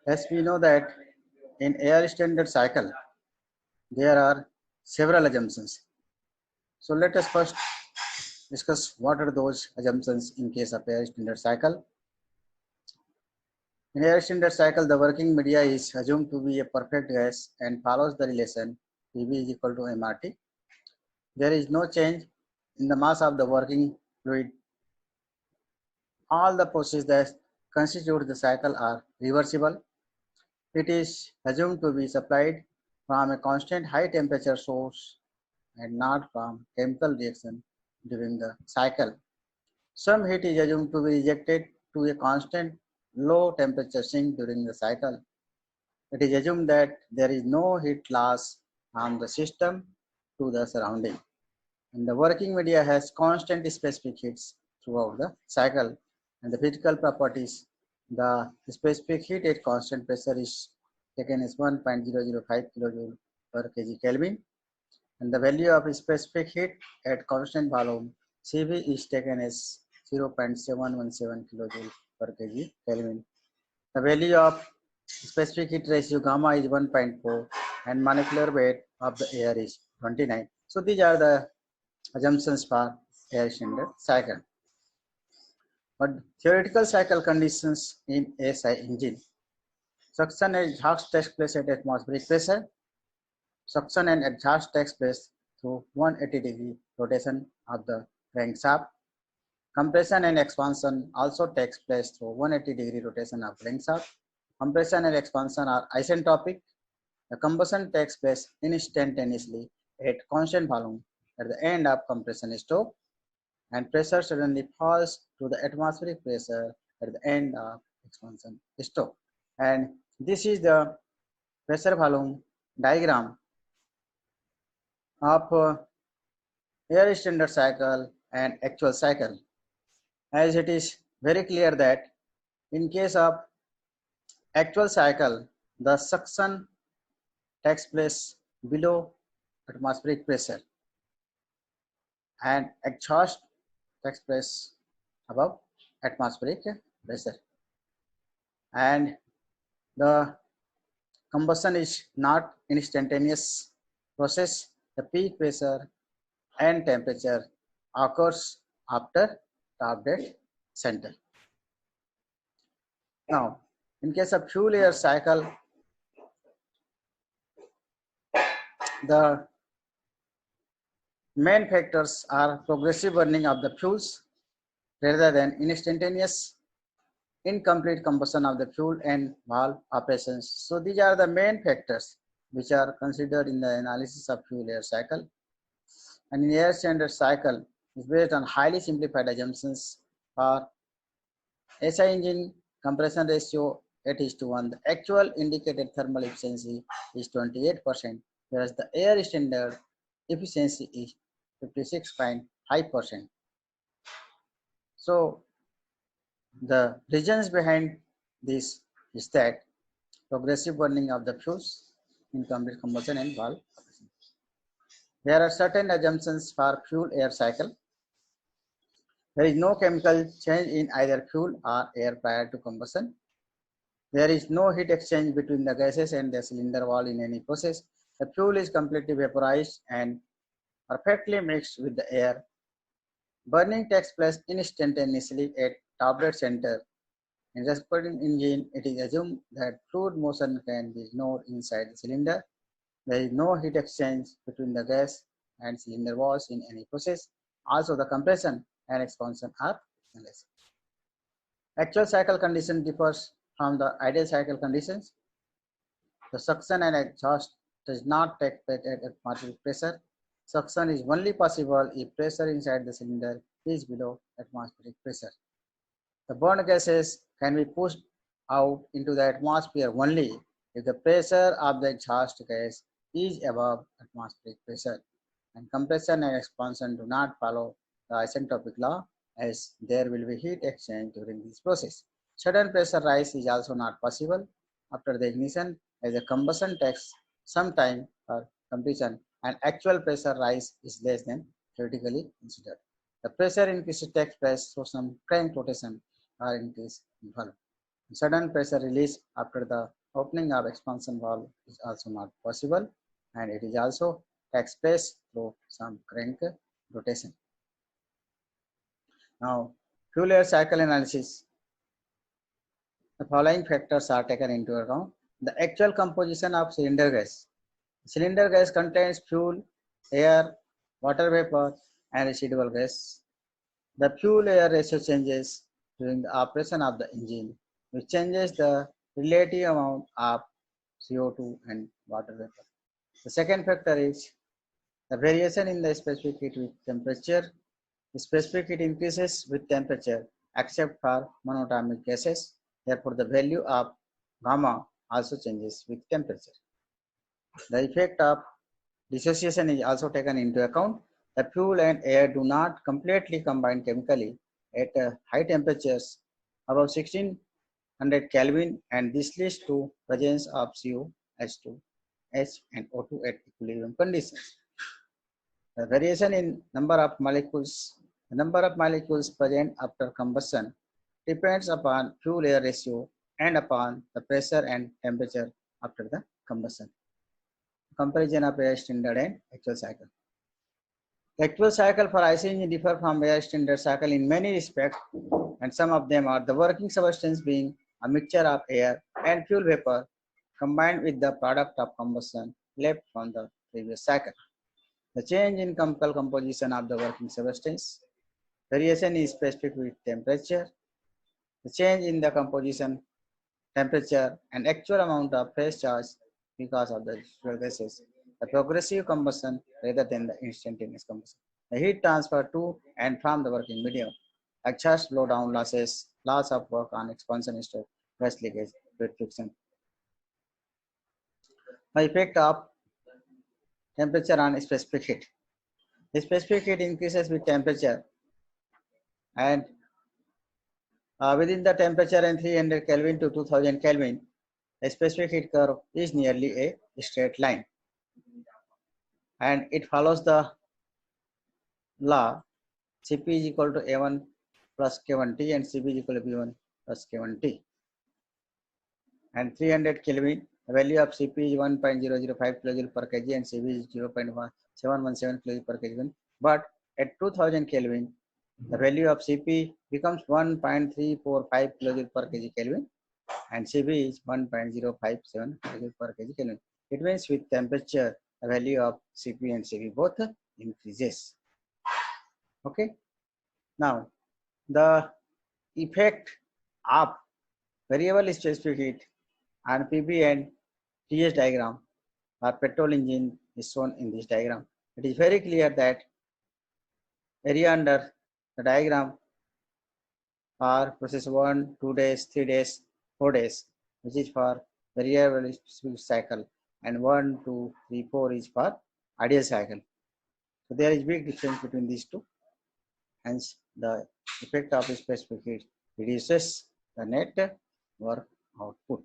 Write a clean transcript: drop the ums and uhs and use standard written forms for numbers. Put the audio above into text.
As we know that in air standard cycle, there are several assumptions. So let us first discuss what are those assumptions in case of air standard cycle. In air standard cycle, the working media is assumed to be a perfect gas and follows the relation PV is equal to MRT. There is no change in the mass of the working fluid. All the processes that constitute the cycle are reversible. It is assumed to be supplied from a constant high temperature source and not from chemical reaction during the cycle. Some heat is assumed to be rejected to a constant low temperature sink during the cycle. It is assumed that there is no heat loss from the system to the surrounding. And the working media has constant specific heats throughout the cycle. And the physical properties, the specific heat at constant pressure is taken as 1.005 kilojoule per kg Kelvin. And the value of specific heat at constant volume Cv is taken as 0.717 kilojoule per kg Kelvin. The value of specific heat ratio gamma is 1.4 and molecular weight of the air is 29. So these are the assumptions for air standard cycle. But theoretical cycle conditions in SI engine. Suction and exhaust takes place at atmospheric pressure. Suction and exhaust takes place through 180-degree rotation of the crankshaft. Compression and expansion also takes place through 180-degree rotation of crankshaft. Compression and expansion are isentropic. The combustion takes place instantaneously at constant volume at the end of compression stop, and pressure suddenly falls to the atmospheric pressure at the end of expansion stop. And this is the pressure volume diagram of air standard cycle and actual cycle, as it is very clear that in case of actual cycle, the suction takes place below atmospheric pressure and exhaust takes place above atmospheric pressure, and the combustion is not instantaneous process. The peak pressure and temperature occurs after top dead center. Now, in case of fuel air cycle, the main factors are progressive burning of the fuels rather than instantaneous incomplete combustion of the fuel and valve operations. So these are the main factors which are considered in the analysis of fuel air cycle. And in air standard cycle is based on highly simplified assumptions for SI engine compression ratio 8:1. The actual indicated thermal efficiency is 28%, whereas the air standard efficiency is 56.5%. So the reasons behind this is that progressive burning of the fuels, incomplete combustion and valve operation. There are certain assumptions for fuel air cycle. There is no chemical change in either fuel or air prior to combustion. There is no heat exchange between the gases and the cylinder wall in any process. The fuel is completely vaporized and perfectly mixed with the air. Burning takes place instantaneously at top dead center. In reciprocating engine, it is assumed that fluid motion can be ignored inside the cylinder. There is no heat exchange between the gas and cylinder walls in any process. Also, the compression and expansion are painless. Actual cycle condition differs from the ideal cycle conditions. The suction and exhaust does not take place at atmospheric pressure. Suction is only possible if pressure inside the cylinder is below atmospheric pressure. The burned gases can be pushed out into the atmosphere only if the pressure of the exhaust gas is above atmospheric pressure. And compression and expansion do not follow the isentropic law, as there will be heat exchange during this process. Sudden pressure rise is also not possible after the ignition, as the combustion takes some time for completion and actual pressure rise is less than theoretically considered. The pressure increase takes place through some crank rotation or increase in valve. Sudden pressure release after the opening of expansion valve is also not possible, and it is also takes place through some crank rotation. Now, fuel air cycle analysis. The following factors are taken into account. The actual composition of cylinder gas. Cylinder gas contains fuel, air, water vapor, and residual gas. The fuel-air ratio changes during the operation of the engine, which changes the relative amount of CO2 and water vapor. The second factor is the variation in the specific heat with temperature. The specific heat increases with temperature except for monatomic gases. Therefore, the value of gamma also changes with temperature. The effect of dissociation is also taken into account. The fuel and air do not completely combine chemically at high temperatures above 1600 Kelvin, and this leads to presence of CO, H2, H and O2 at equilibrium conditions. The variation in the number of molecules present after combustion depends upon fuel-air ratio and upon the pressure and temperature after the combustion. Comparison of air standard and actual cycle. The actual cycle for IC engine differ from air standard cycle in many respects, and some of them are the working substance being a mixture of air and fuel vapor combined with the product of combustion left from the previous cycle. The change in chemical composition of the working substance. Variation is specific with temperature. The change in the composition, temperature, and actual amount of phase charge because of the residual gases. The progressive combustion rather than the instantaneous combustion. The heat transfer to and from the working medium. Exhaust blowdown losses, loss of work on expansion stroke, gas leakage, with friction. The effect of temperature on specific heat. The specific heat increases with temperature, and within the temperature in 300 Kelvin to 2000 Kelvin, the specific heat curve is nearly a straight line, and it follows the law Cp is equal to A1 plus K1T and Cp is equal to B1 plus K1T. And 300 Kelvin, the value of Cp is 1.005 kJ per kg and Cp is 0.717 kJ per kg. But at 2000 Kelvin, the value of Cp becomes 1.345 kJ per kg Kelvin and Cp is 1.057 kJ per kg Kelvin. It means with temperature, the value of Cp and Cv both increases. Okay. Now, the effect of variable specific heat and PB and TS diagram for petrol engine is shown in this diagram. It is very clear that area under the diagram are process 1, 2 days, 3 days, 4 days, which is for variable specific cycle, and 1, 2, 3, 4 is for ideal cycle. So there is big difference between these two. Hence, the effect of specific heat reduces the net work output.